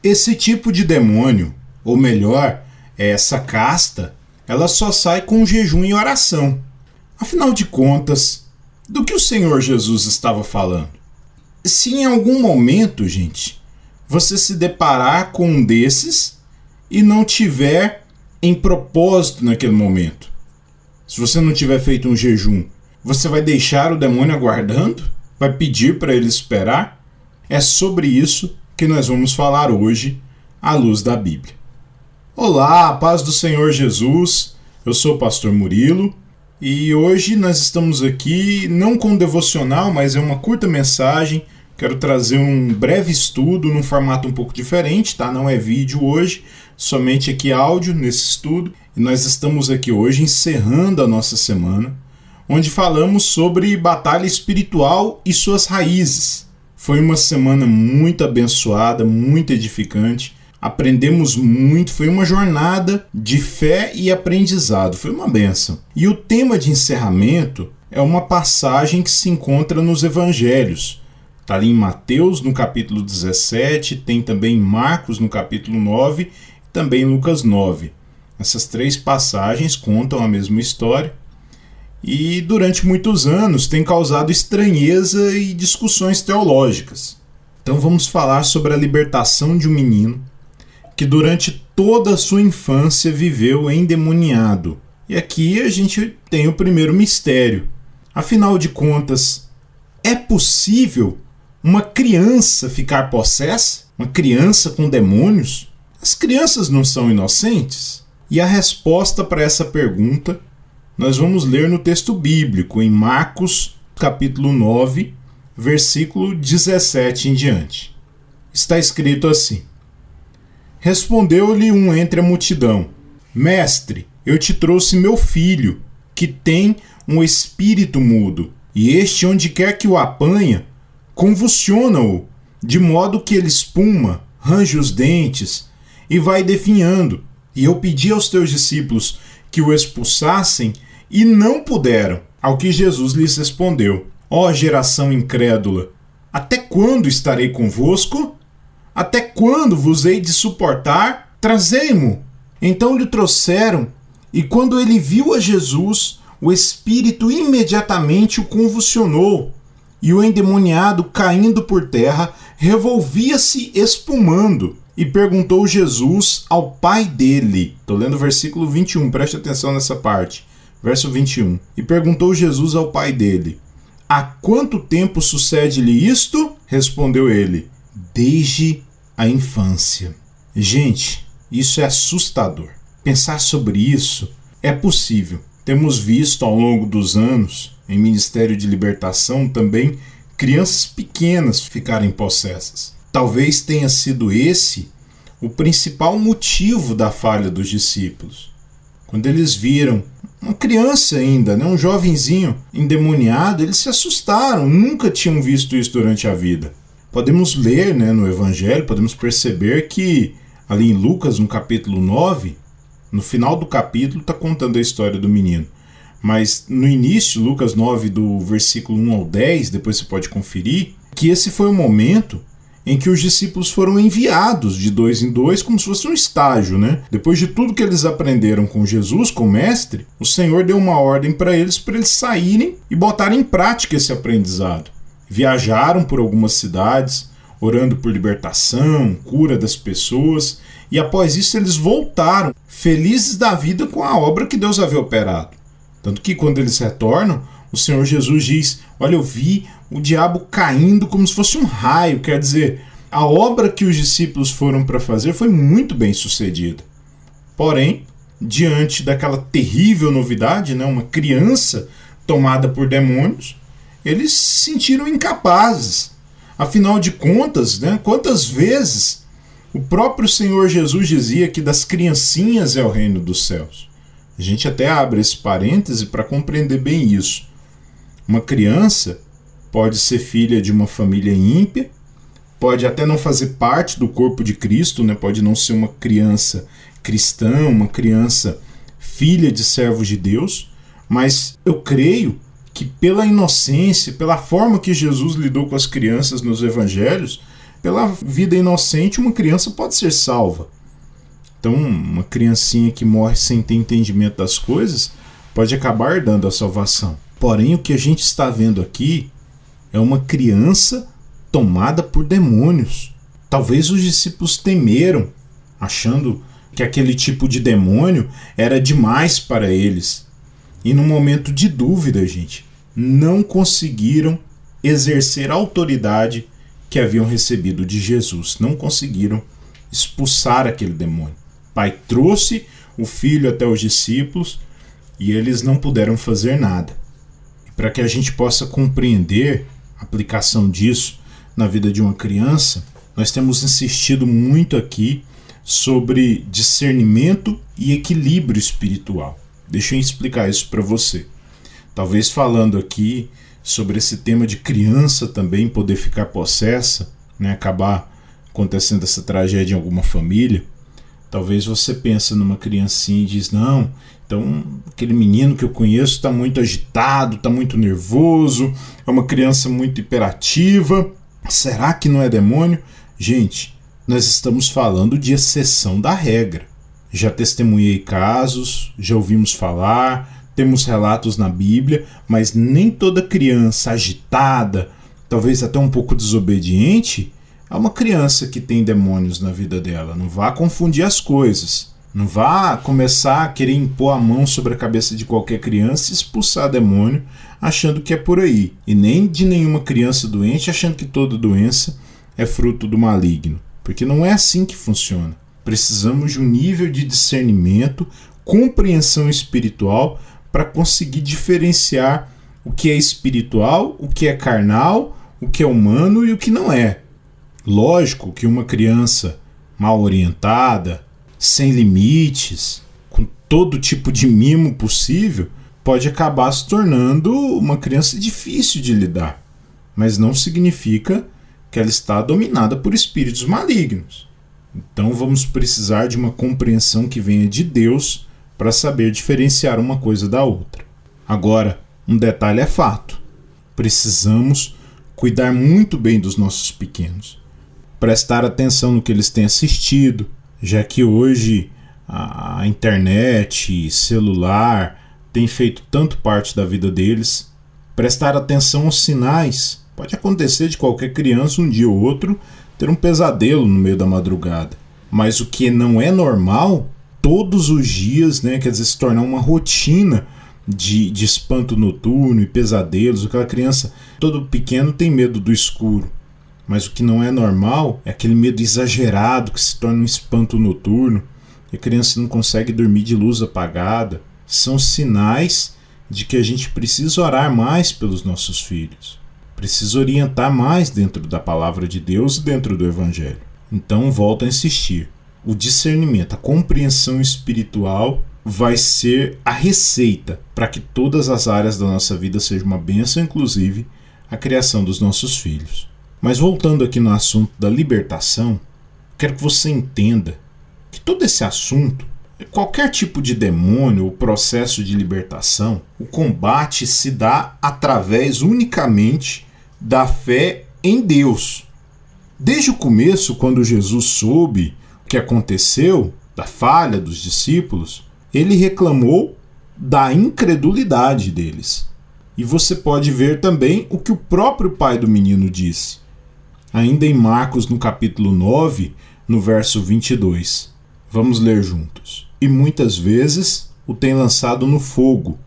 Esse tipo de demônio, ou melhor, essa casta, ela só sai com jejum e oração. Afinal de contas, do que o Senhor Jesus estava falando? Se em algum momento, gente, você se deparar com um desses e não tiver em propósito naquele momento, se você não tiver feito um jejum, você vai deixar o demônio aguardando? Vai pedir para ele esperar? É sobre isso que nós vamos falar hoje, à luz da Bíblia. Olá, paz do Senhor Jesus, eu sou o pastor Murilo e hoje nós estamos aqui não com um devocional, mas é uma curta mensagem. Quero trazer um breve estudo num formato um pouco diferente, tá? Não é vídeo hoje, somente aqui áudio nesse estudo. E nós estamos aqui hoje encerrando a nossa semana, onde falamos sobre batalha espiritual e suas raízes. Foi uma semana muito abençoada, muito edificante. Aprendemos muito, foi uma jornada de fé e aprendizado, foi uma bênção. E o tema de encerramento é uma passagem que se encontra nos evangelhos. Está ali em Mateus, no capítulo 17, tem também em Marcos, no capítulo 9, e também em Lucas 9. Essas três passagens contam a mesma história e durante muitos anos tem causado estranheza e discussões teológicas. Então vamos falar sobre a libertação de um menino que durante toda a sua infância viveu endemoniado. E aqui a gente tem o primeiro mistério. Afinal de contas, é possível uma criança ficar possessa? Uma criança com demônios? As crianças não são inocentes? E a resposta para essa pergunta nós vamos ler no texto bíblico, em Marcos, capítulo 9, versículo 17 em diante. Está escrito assim: Respondeu-lhe um entre a multidão: Mestre, eu te trouxe meu filho, que tem um espírito mudo, e este, onde quer que o apanha, convulsiona-o, de modo que ele espuma, range os dentes e vai definhando. E eu pedi aos teus discípulos que o expulsassem e não puderam. Ao que Jesus lhes respondeu: Ó geração incrédula, até quando estarei convosco? Até quando vos hei de suportar? Trazei-mo. Então lhe trouxeram, e quando ele viu a Jesus, o espírito imediatamente o convulsionou, e o endemoniado, caindo por terra, revolvia-se espumando. E perguntou Jesus ao pai dele. Estou lendo o versículo 21, preste atenção nessa parte. Verso 21. E perguntou Jesus ao pai dele: Há quanto tempo sucede-lhe isto? Respondeu ele: Desde a infância. Gente, isso é assustador. Pensar sobre isso é possível. Temos visto ao longo dos anos, em ministério de libertação também, crianças pequenas ficarem possessas. Talvez tenha sido esse o principal motivo da falha dos discípulos. Quando eles viram uma criança ainda, um jovenzinho endemoniado, eles se assustaram, nunca tinham visto isso durante a vida. Podemos ler no Evangelho, podemos perceber que ali em Lucas, no capítulo 9, no final do capítulo está contando a história do menino. Mas no início, Lucas 9, do versículo 1 ao 10, depois você pode conferir, que esse foi o momento em que os discípulos foram enviados de 2 em 2, como se fosse um estágio, Depois de tudo que eles aprenderam com Jesus, com o mestre, o Senhor deu uma ordem para eles saírem e botarem em prática esse aprendizado. Viajaram por algumas cidades, orando por libertação, cura das pessoas, e após isso eles voltaram, felizes da vida com a obra que Deus havia operado. Tanto que quando eles retornam, o Senhor Jesus diz: Olha, eu vi o diabo caindo como se fosse um raio. Quer dizer, a obra que os discípulos foram para fazer foi muito bem sucedida. Porém, diante daquela terrível novidade, uma criança tomada por demônios, eles se sentiram incapazes. Afinal de contas, quantas vezes o próprio Senhor Jesus dizia que das criancinhas é o reino dos céus? A gente até abre esse parêntese para compreender bem isso. Uma criança pode ser filha de uma família ímpia, pode até não fazer parte do corpo de Cristo, pode não ser uma criança cristã, uma criança filha de servos de Deus, mas eu creio que pela inocência, pela forma que Jesus lidou com as crianças nos evangelhos, pela vida inocente, uma criança pode ser salva. Então, uma criancinha que morre sem ter entendimento das coisas pode acabar dando a salvação. Porém, o que a gente está vendo aqui é uma criança tomada por demônios. Talvez os discípulos temeram, achando que aquele tipo de demônio era demais para eles. E num momento de dúvida, gente, não conseguiram exercer a autoridade que haviam recebido de Jesus. Não conseguiram expulsar aquele demônio. O pai trouxe o filho até os discípulos e eles não puderam fazer nada. E para que a gente possa compreender a aplicação disso na vida de uma criança, nós temos insistido muito aqui sobre discernimento e equilíbrio espiritual. Deixa eu explicar isso para você. Talvez falando aqui sobre esse tema de criança também poder ficar possessa, né, acabar acontecendo essa tragédia em alguma família. Talvez você pense numa criancinha e diz, não, então aquele menino que eu conheço está muito agitado, está muito nervoso, é uma criança muito hiperativa, será que não é demônio? Gente, nós estamos falando de exceção da regra. Já testemunhei casos, já ouvimos falar, temos relatos na Bíblia, mas nem toda criança agitada, talvez até um pouco desobediente, é uma criança que tem demônios na vida dela. Não vá confundir as coisas. Não vá começar a querer impor a mão sobre a cabeça de qualquer criança e expulsar demônio achando que é por aí. E nem de nenhuma criança doente achando que toda doença é fruto do maligno. Porque não é assim que funciona. Precisamos de um nível de discernimento, compreensão espiritual para conseguir diferenciar o que é espiritual, o que é carnal, o que é humano e o que não é. Lógico que uma criança mal orientada, sem limites, com todo tipo de mimo possível, pode acabar se tornando uma criança difícil de lidar. Mas não significa que ela está dominada por espíritos malignos. Então vamos precisar de uma compreensão que venha de Deus para saber diferenciar uma coisa da outra. Agora, um detalhe é fato. Precisamos cuidar muito bem dos nossos pequenos. Prestar atenção no que eles têm assistido, já que hoje a internet, celular, tem feito tanto parte da vida deles. Prestar atenção aos sinais. Pode acontecer de qualquer criança um dia ou outro ter um pesadelo no meio da madrugada. Mas o que não é normal, todos os dias, né, quer dizer, se tornar uma rotina de espanto noturno e pesadelos. Aquela criança, todo pequeno tem medo do escuro. Mas o que não é normal é aquele medo exagerado que se torna um espanto noturno. E a criança não consegue dormir de luz apagada. São sinais de que a gente precisa orar mais pelos nossos filhos. Precisa orientar mais dentro da palavra de Deus e dentro do Evangelho. Então, volto a insistir. O discernimento, a compreensão espiritual vai ser a receita para que todas as áreas da nossa vida sejam uma bênção, inclusive a criação dos nossos filhos. Mas voltando aqui no assunto da libertação, quero que você entenda que todo esse assunto, qualquer tipo de demônio ou processo de libertação, o combate se dá através unicamente da fé em Deus. Desde o começo, quando Jesus soube o que aconteceu, da falha dos discípulos, ele reclamou da incredulidade deles. E você pode ver também o que o próprio pai do menino disse. Ainda em Marcos, no capítulo 9, no verso 22. Vamos ler juntos. E muitas vezes o tem lançado no fogo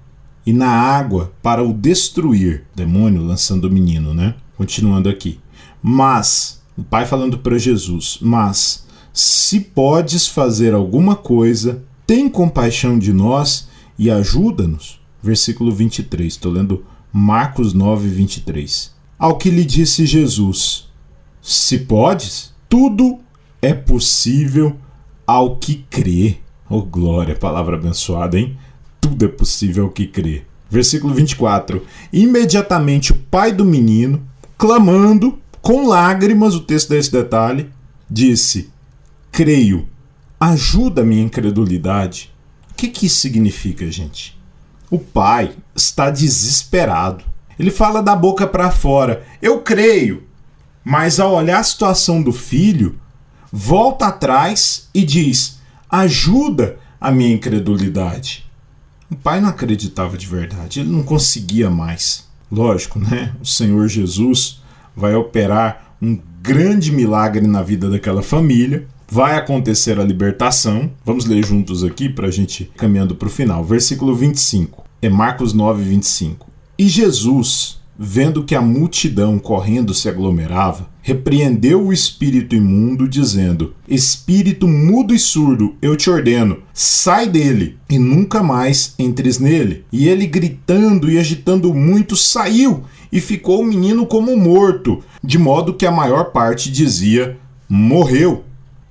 e na água para o destruir. Demônio lançando o menino, né? Continuando aqui. Mas, o pai falando para Jesus, mas se podes fazer alguma coisa, tem compaixão de nós e ajuda-nos. Versículo 23, estou lendo Marcos 9, 23. Ao que lhe disse Jesus, se podes, tudo é possível ao que crê. Oh glória, palavra abençoada, hein? Tudo é possível ao que crê. Versículo 24. Imediatamente o pai do menino, clamando, com lágrimas, o texto desse detalhe, disse, creio, ajuda a minha incredulidade. O que isso significa, gente? O pai está desesperado. Ele fala da boca para fora, eu creio. mas ao olhar a situação do filho, volta atrás e diz: ajuda a minha incredulidade. O pai não acreditava de verdade, ele não conseguia mais. Lógico, né? O Senhor Jesus vai operar um grande milagre na vida daquela família, vai acontecer a libertação. Vamos ler juntos aqui para a gente ir caminhando para o final. Versículo 25, é Marcos 9, 25. E Jesus, vendo que a multidão correndo se aglomerava, repreendeu o espírito imundo, dizendo: Espírito mudo e surdo, eu te ordeno, sai dele, e nunca mais entres nele. E ele, gritando e agitando muito, saiu, e ficou o menino como morto, de modo que a maior parte dizia: morreu.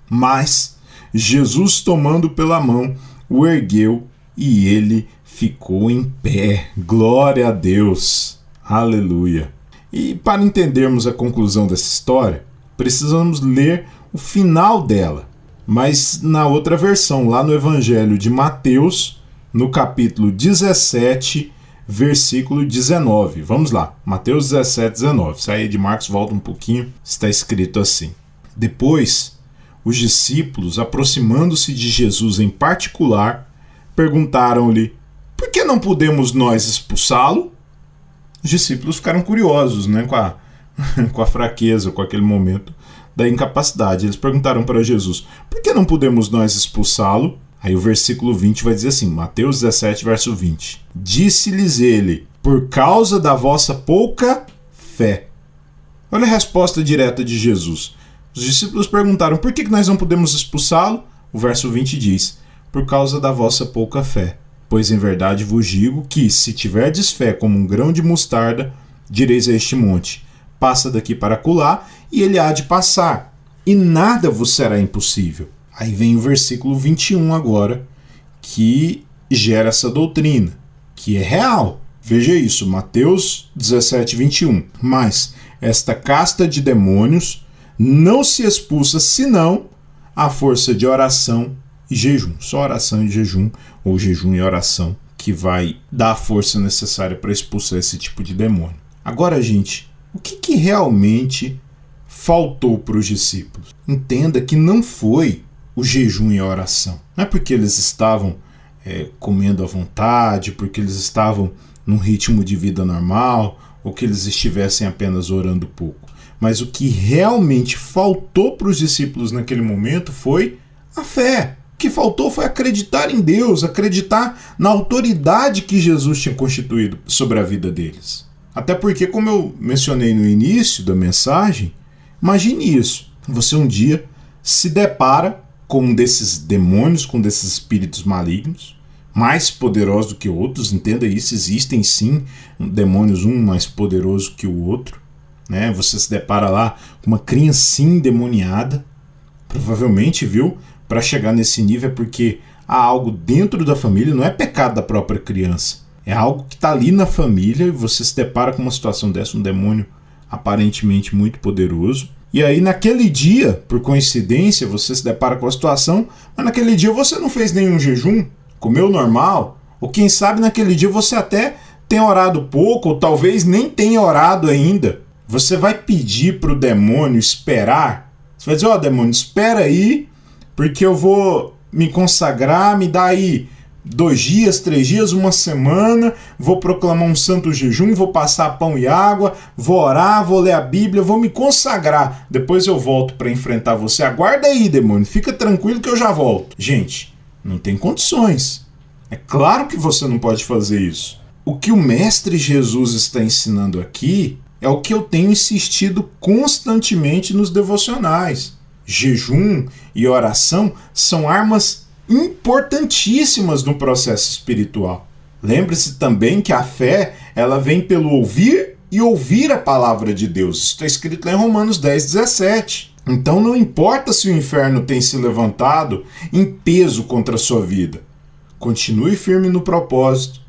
Mas Jesus, tomando pela mão, o ergueu, e ele ficou em pé. Glória a Deus! Aleluia! E para entendermos a conclusão dessa história, precisamos ler o final dela, mas na outra versão, lá no Evangelho de Mateus, no capítulo 17, versículo 19. Vamos lá, Mateus 17, 19. Sai de Marcos, volta um pouquinho, está escrito assim: Depois, os discípulos, aproximando-se de Jesus em particular, perguntaram-lhe: Por que não podemos nós expulsá-lo? Os discípulos ficaram curiosos, né, com a fraqueza, com aquele momento da incapacidade. Eles perguntaram para Jesus: por que não podemos nós expulsá-lo? Aí o versículo 20 vai dizer assim, Mateus 17, verso 20. Disse-lhes ele: por causa da vossa pouca fé. Olha a resposta direta de Jesus. Os discípulos perguntaram: por que nós não podemos expulsá-lo? O verso 20 diz: por causa da vossa pouca fé. Pois em verdade vos digo que, se tiverdes fé como um grão de mostarda, direis a este monte: passa daqui para acolá, e ele há de passar, e nada vos será impossível. Aí vem o versículo 21 agora, que gera essa doutrina, que é real. Veja isso, Mateus 17, 21. Mas esta casta de demônios não se expulsa senão à força de oração e jejum. Só oração e jejum, ou jejum e oração, que vai dar a força necessária para expulsar esse tipo de demônio. Agora, gente, o que realmente faltou para os discípulos? Entenda que não foi o jejum e a oração. Não é porque eles estavam comendo à vontade, porque eles estavam num ritmo de vida normal, ou que eles estivessem apenas orando pouco. Mas o que realmente faltou para os discípulos naquele momento foi a fé. O que faltou foi acreditar em Deus, acreditar na autoridade que Jesus tinha constituído sobre a vida deles. Até porque, como eu mencionei no início da mensagem, imagine isso. Você um dia se depara com um desses demônios, com desses espíritos malignos, mais poderosos do que outros. Entenda isso, existem sim demônios, um mais poderoso que o outro. Né? Você se depara lá com uma criancinha endemoniada, provavelmente, viu? Para chegar nesse nível é porque há algo dentro da família, não é pecado da própria criança. É algo que está ali na família e você se depara com uma situação dessa, um demônio aparentemente muito poderoso. E aí naquele dia, por coincidência, você se depara com a situação, mas naquele dia você não fez nenhum jejum, comeu normal, ou quem sabe naquele dia você até tem orado pouco, ou talvez nem tenha orado ainda. Você vai pedir para o demônio esperar? Você vai dizer: ó, demônio, espera aí, porque eu vou me consagrar, me dá aí 2 dias, 3 dias, 1 semana, vou proclamar um santo jejum, vou passar pão e água, vou orar, vou ler a Bíblia, vou me consagrar, depois eu volto para enfrentar você. Aguarda aí, demônio, fica tranquilo que eu já volto. Gente, não tem condições. É claro que você não pode fazer isso. O que o Mestre Jesus está ensinando aqui é o que eu tenho insistido constantemente nos devocionais. Jejum e oração são armas importantíssimas no processo espiritual. Lembre-se também que a fé, ela vem pelo ouvir e ouvir a palavra de Deus. Isso está escrito lá em Romanos 10, 17. Então não importa se o inferno tem se levantado em peso contra a sua vida. Continue firme no propósito.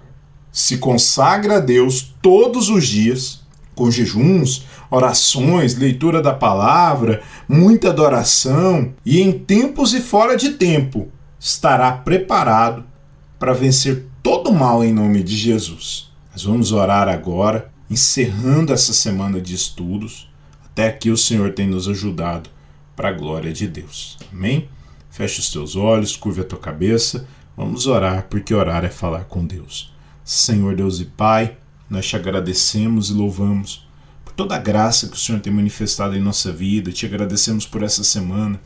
Se consagre a Deus todos os dias, com jejuns, orações, leitura da palavra, muita adoração, e em tempos e fora de tempo estará preparado para vencer todo o mal em nome de Jesus. Nós vamos orar agora, encerrando essa semana de estudos, Até aqui o Senhor tem nos ajudado para a glória de Deus. Amém? Feche os teus olhos, curve a tua cabeça. Vamos orar, porque orar é falar com Deus. Senhor Deus e Pai, nós te agradecemos e louvamos por toda a graça que o Senhor tem manifestado em nossa vida. Te agradecemos por essa semana.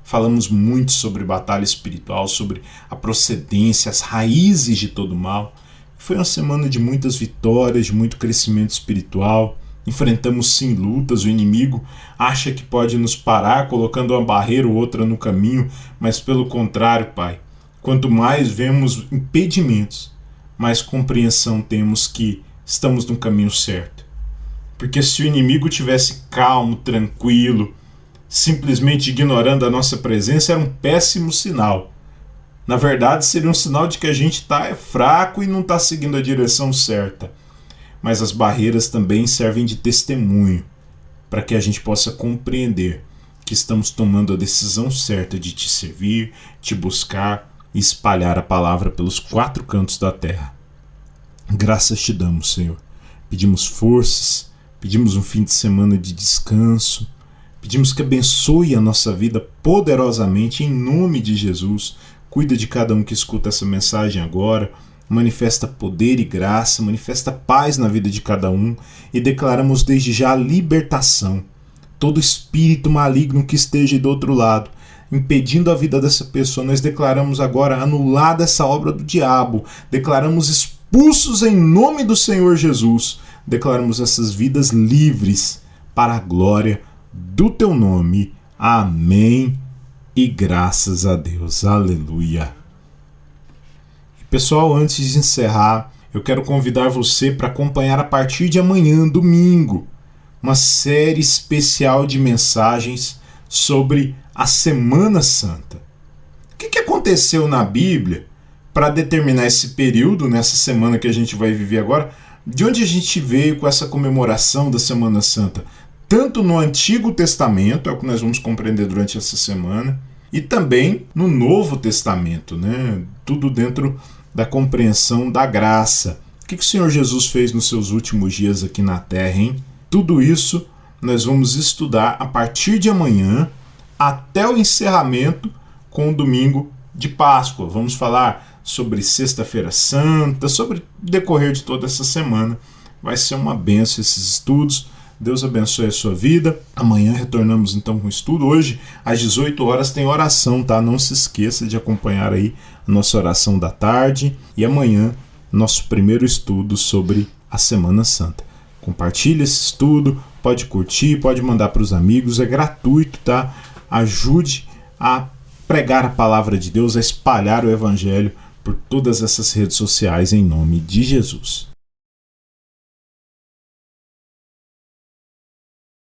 Falamos muito sobre batalha espiritual, sobre a procedência, as raízes de todo mal. Foi uma semana de muitas vitórias, de muito crescimento espiritual. Enfrentamos sim lutas, o inimigo acha que pode nos parar colocando uma barreira ou outra no caminho, mas pelo contrário, Pai, quanto mais vemos impedimentos, mais compreensão temos que estamos no caminho certo. Porque se o inimigo tivesse calmo, tranquilo, simplesmente ignorando a nossa presença, era um péssimo sinal. Na verdade, seria um sinal de que a gente está fraco e não está seguindo a direção certa. Mas as barreiras também servem de testemunho para que a gente possa compreender que estamos tomando a decisão certa de te servir, te buscar e espalhar a palavra pelos 4 cantos da terra. Graças te damos, Senhor. Pedimos forças, pedimos um fim de semana de descanso, pedimos que abençoe a nossa vida poderosamente em nome de Jesus. Cuida de cada um que escuta essa mensagem agora. Manifesta poder e graça, manifesta paz na vida de cada um e declaramos desde já a libertação. Todo espírito maligno que esteja do outro lado, impedindo a vida dessa pessoa, nós declaramos agora anulada essa obra do diabo, declaramos expulsos em nome do Senhor Jesus, declaramos essas vidas livres para a glória do teu nome. Amém e graças a Deus. Aleluia. Pessoal, antes de encerrar, eu quero convidar você para acompanhar a partir de amanhã, domingo, uma série especial de mensagens sobre a Semana Santa. O que aconteceu na Bíblia para determinar esse período, nessa semana que a gente vai viver agora? De onde a gente veio com essa comemoração da Semana Santa? Tanto no Antigo Testamento, é o que nós vamos compreender durante essa semana, e também no Novo Testamento, né? Tudo dentro da compreensão da graça. O que o Senhor Jesus fez nos seus últimos dias aqui na Terra, hein? Tudo isso nós vamos estudar a partir de amanhã até o encerramento com o domingo de Páscoa. Vamos falar sobre Sexta-feira Santa, sobre o decorrer de toda essa semana. Vai ser uma bênção esses estudos. Deus abençoe a sua vida. Amanhã retornamos então com o estudo. Hoje, às 18 horas, tem oração, tá? Não se esqueça de acompanhar aí a nossa oração da tarde. E amanhã, nosso primeiro estudo sobre a Semana Santa. Compartilhe esse estudo, pode curtir, pode mandar para os amigos, é gratuito, tá? Ajude a pregar a palavra de Deus, a espalhar o Evangelho por todas essas redes sociais em nome de Jesus.